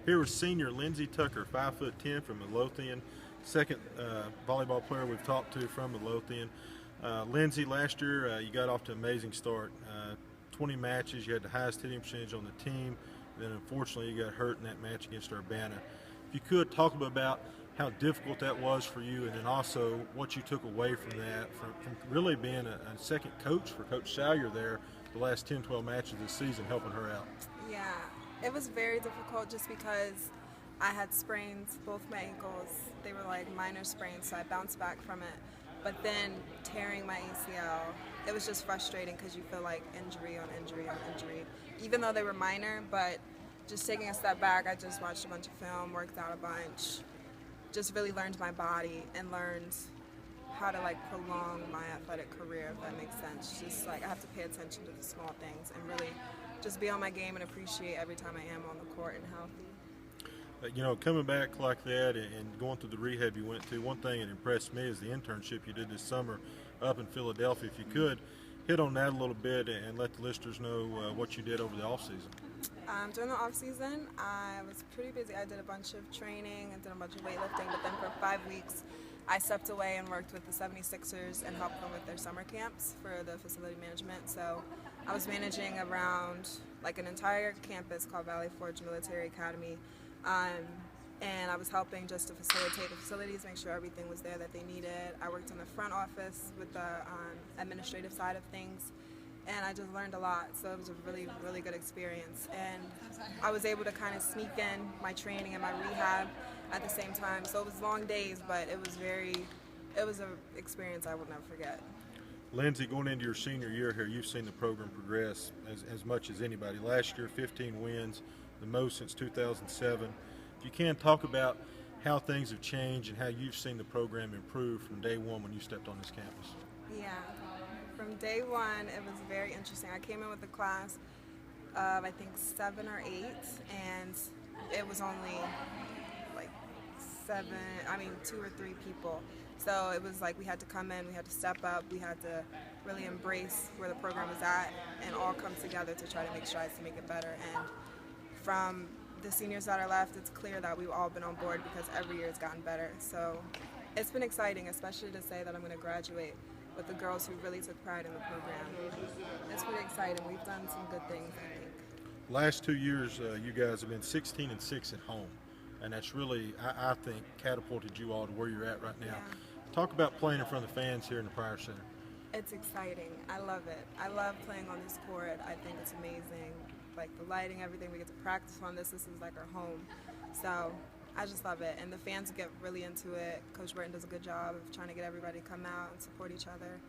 Here with senior Lindsey Tucker, 5'10" from Midlothian, second volleyball player we've talked to from Midlothian. Lindsey, last year you got off to an amazing start. 20 matches, you had the highest hitting percentage on the team. Then unfortunately you got hurt in that match against Urbana. If you could talk about how difficult that was for you, and then also what you took away from that, from really being a second coach for Coach Salyer there the last 10-12 matches this season, helping her out. Yeah, it was very difficult just because I had sprains, both my ankles. They were like minor sprains, so I bounced back from it. But then tearing my ACL, it was just frustrating because you feel like injury on injury on injury, even though they were minor. But just taking a step back, I just watched a bunch of film, worked out a bunch, just really learned my body and learned how to like prolong my athletic career, if that makes sense. Just like I have to pay attention to the small things and really just be on my game and appreciate every time I am on the court and healthy. You know, coming back like that and going through the rehab you went to, one thing that impressed me is the internship you did this summer up in Philadelphia. If you could hit on that a little bit and let the listeners know what you did over the off-season. During the off-season, I was pretty busy. I did a bunch of training and did a bunch of weightlifting, but then for 5 weeks, I stepped away and worked with the 76ers and helped them with their summer camps for the facility management. So I was managing around like an entire campus called Valley Forge Military Academy. And I was helping just to facilitate the facilities, make sure everything was there that they needed. I worked in the front office with the administrative side of things, and I just learned a lot. So it was a really, really good experience. And I was able to kind of sneak in my training and my rehab at the same time. So it was long days, but it was an experience I will never forget. Lindsey, going into your senior year here, you've seen the program progress as much as anybody. Last year, 15 wins, the most since 2007. If you can, talk about how things have changed and how you've seen the program improve from day one when you stepped on this campus. Yeah, from day one, it was very interesting. I came in with a class of, I think, 7 or 8, and it was only like 2 or 3 people. So it was like we had to come in, we had to step up, we had to really embrace where the program was at and all come together to try to make strides to make it better. And from the seniors that are left, it's clear that we've all been on board because every year it's gotten better. So it's been exciting, especially to say that I'm going to graduate with the girls who really took pride in the program. It's pretty exciting. We've done some good things, I think. Last 2 years, you guys have been 16-6 at home, and that's really, I think, catapulted you all to where you're at right now. Yeah. Talk about playing in front of the fans here in the Pryor Center. It's exciting. I love it. I love playing on this court. I think it's amazing. Like the lighting, everything. We get to practice on this. This is like our home. So I just love it. And the fans get really into it. Coach Burton does a good job of trying to get everybody to come out and support each other.